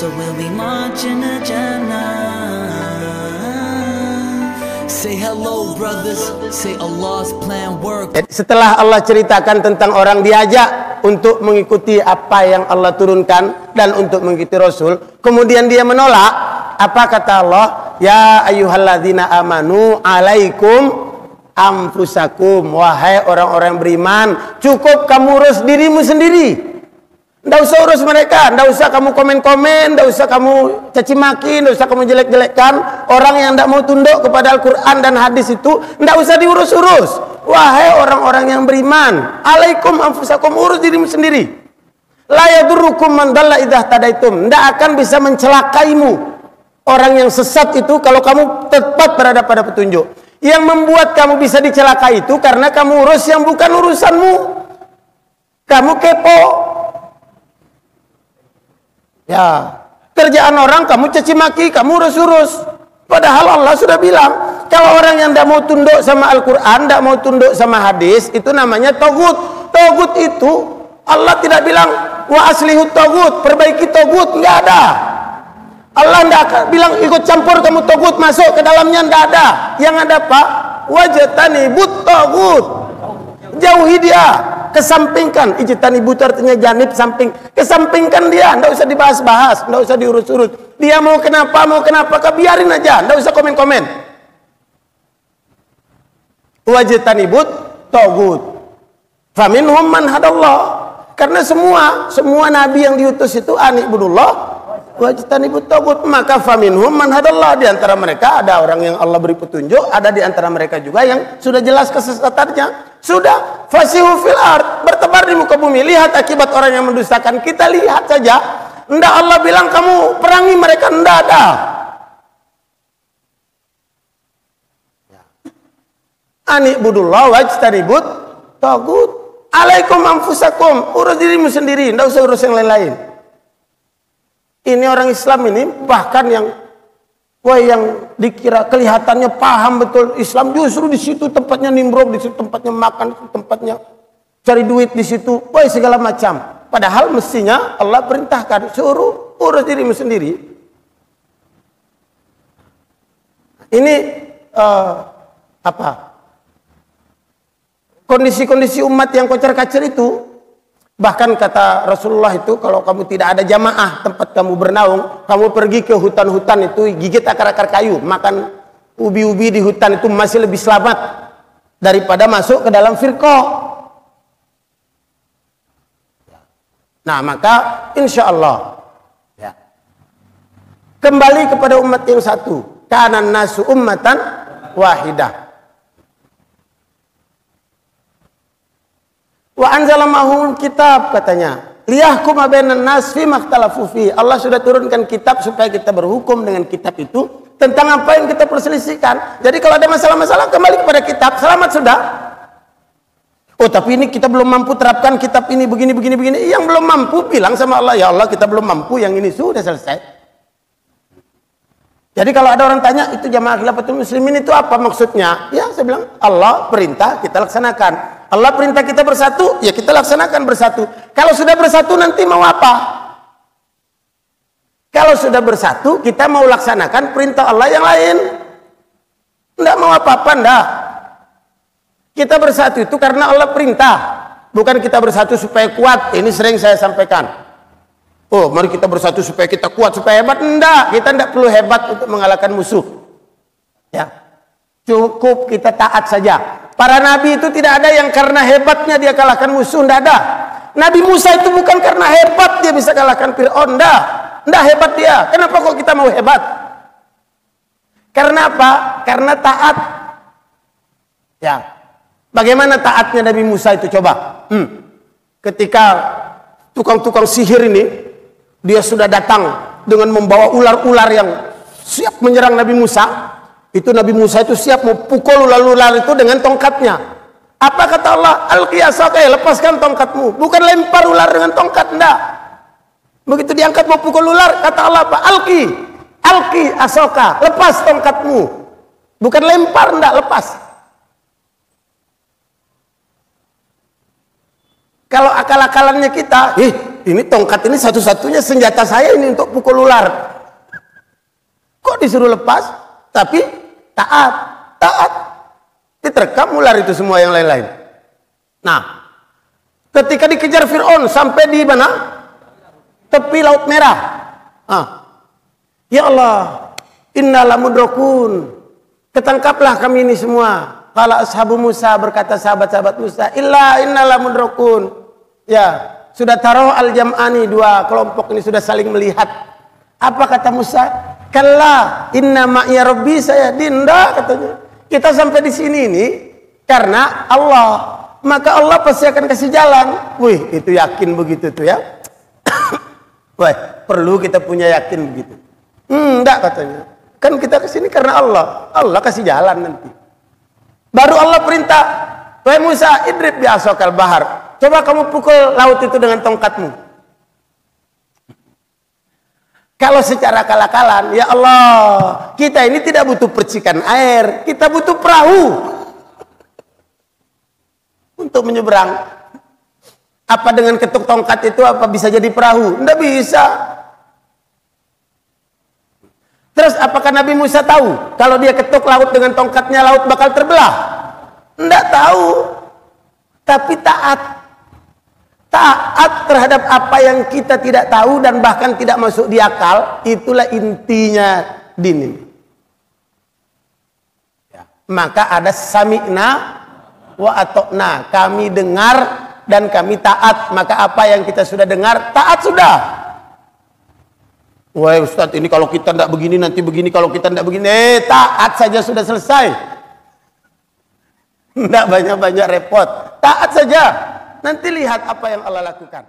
So we'll be marching to Jannah. Say hello brothers, say Allah's plan work. Setelah Allah ceritakan tentang orang diajak untuk mengikuti apa yang Allah turunkan dan untuk mengikuti Rasul, kemudian dia menolak, apa kata Allah? Ya ayyuhalladzina amanu alaikum anfusakum, wahai orang-orang beriman, cukup kamu urus dirimu sendiri. Nggak usah urus mereka, nggak usah kamu komen-komen, nggak usah kamu caci maki, nggak usah kamu jelek-jelekkan. Orang yang nggak mau tunduk kepada Al-Quran dan hadis itu nggak usah diurus-urus. Wahai orang-orang yang beriman, alaikum anfusakum, urus dirimu sendiri. La yadurrukum man dalla idza tadaitum, nggak akan bisa mencelakaimu orang yang sesat itu kalau kamu tepat berada pada petunjuk. Yang membuat kamu bisa dicelakai itu karena kamu urus yang bukan urusanmu. Kamu kepo. Ya, kerjaan orang kamu caci maki, kamu urus-urus. Padahal Allah sudah bilang, kalau orang yang tidak mau tunduk sama Al-Quran, tidak mau tunduk sama hadis, itu namanya togut. Togut itu Allah tidak bilang wa aslihu togut, perbaiki togut, nggak ada. Allah tidak akan bilang ikut campur kamu togut masuk ke dalamnya, nggak ada. Yang ada apa? Wajtanibut togut, jauhi dia. Kesampingkan, ijtanibu artinya janib, samping, kesampingkan dia, ndak usah dibahas-bahas, ndak usah diurus-urus. Dia mau kenapa, biarin aja, ndak usah komen-komen. Wajtanibut tagut, faminhum man hadallah. Karena semua nabi yang diutus itu anibudullah wajtanibut tagut, maka faminhum man hadallah. Di antara mereka ada orang yang Allah beri petunjuk, ada di antara mereka juga yang sudah jelas kesesatannya. Sudah, fasihu fil ard, bertebar di muka bumi. Lihat akibat orang yang mendustakan. Kita lihat saja. Ndak Allah bilang kamu perangi mereka, ndak ada. Anibudullah wajtanibut tagut. Alaikum anfusakum, urus dirimu sendiri, ndak usah urus yang lain-lain. Ini orang Islam ini bahkan yang dikira kelihatannya paham betul Islam, justru di situ tempatnya nimbrung, di situ tempatnya makan, di situ tempatnya cari duit, di situ segala macam. Padahal mestinya Allah perintahkan suruh urus dirimu sendiri. Ini kondisi-kondisi umat yang kocar-kacir itu. Bahkan kata Rasulullah itu, kalau kamu tidak ada jamaah tempat kamu bernaung, kamu pergi ke hutan-hutan itu, gigit akar-akar kayu, makan ubi-ubi di hutan itu masih lebih selamat daripada masuk ke dalam firqah. Nah, maka insya Allah ya, kembali kepada umat yang satu. Kanan nasu ummatan wahidah. Wa anzalamahul kitab, katanya. Liyahkum bainan nas fi makhtalafu fi. Allah sudah turunkan kitab supaya kita berhukum dengan kitab itu tentang apa yang kita perselisihkan. Jadi kalau ada masalah-masalah kembali kepada kitab, selamat sudah. Oh, tapi ini kita belum mampu terapkan kitab ini begini. Yang belum mampu bilang sama Allah, ya Allah kita belum mampu, yang ini sudah selesai. Jadi kalau ada orang tanya, itu Jamaah Khilafatul Muslimin itu apa maksudnya? Ya, saya bilang Allah perintah, kita laksanakan. Allah perintah kita bersatu, ya kita laksanakan bersatu. Kalau sudah bersatu nanti mau apa? Kalau sudah bersatu, kita mau laksanakan perintah Allah yang lain. Enggak mau apa-apa, enggak. Kita bersatu itu karena Allah perintah. Bukan kita bersatu supaya kuat. Ini sering saya sampaikan. Oh, mari kita bersatu supaya kita kuat, supaya hebat. Enggak, kita enggak perlu hebat untuk mengalahkan musuh. Ya. Cukup kita taat saja. Para nabi itu tidak ada yang karena hebatnya dia kalahkan musuh, tidak ada. Nabi Musa itu bukan karena hebat dia bisa kalahkan Fir'aun, tidak hebat dia. Kenapa kok kita mau hebat? Karena apa? Karena taat. Ya, bagaimana taatnya Nabi Musa itu coba? Ketika tukang-tukang sihir ini dia sudah datang dengan membawa ular-ular yang siap menyerang Nabi Musa. Itu Nabi Musa itu siap mau pukul ular-ular itu dengan tongkatnya. Apa kata Allah? Al-qiyasaka, lepaskan tongkatmu. Bukan lempar ular dengan tongkat, enggak. Begitu diangkat mau pukul ular, kata Allah apa? Alki asoka, lepas tongkatmu. Bukan lempar, enggak, lepas. Kalau akal-akalannya kita, ini tongkat ini satu-satunya senjata saya ini untuk pukul ular. Kok disuruh lepas? Tapi taat. Diterkam ular itu semua yang lain-lain. Nah, ketika dikejar Fir'aun sampai di mana? Tepi Laut Merah. Ya Allah, inna lamudrakun. Ketangkaplah kami ini semua. Qala ashabu Musa, berkata sahabat-sahabat Musa, illa inna lamudrakun. Ya, sudah taruh al-jam'ani, dua kelompok ini sudah saling melihat. Apa kata Musa? Kalla inna ma'iya rabbi sayadin. Katanya. Kita sampai di sini ini karena Allah, maka Allah pasti akan kasih jalan. Wih, itu yakin begitu tuh ya. Wah, perlu kita punya yakin begitu. Enggak katanya. Kan kita ke sini karena Allah. Allah kasih jalan nanti. Baru Allah perintah, wahai Musa, idrib bi'asokal bahar. Coba kamu pukul laut itu dengan tongkatmu. Kalau secara akal-akalan, ya Allah, kita ini tidak butuh percikan air, kita butuh perahu untuk menyeberang. Apa dengan ketuk tongkat itu apa bisa jadi perahu? Tidak bisa. Terus apakah Nabi Musa tahu kalau dia ketuk laut dengan tongkatnya laut bakal terbelah? Tidak tahu. Tapi taat terhadap apa yang kita tidak tahu dan bahkan tidak masuk di akal, itulah intinya din ini. Ya. Maka ada sami'na wa atokna, kami dengar dan kami taat. Maka apa yang kita sudah dengar, taat sudah. Wah Ustadz, ini kalau kita tidak begini nanti begini, kalau kita tidak begini, taat saja sudah selesai. Tidak banyak-banyak repot, taat saja. Nanti lihat apa yang Allah lakukan.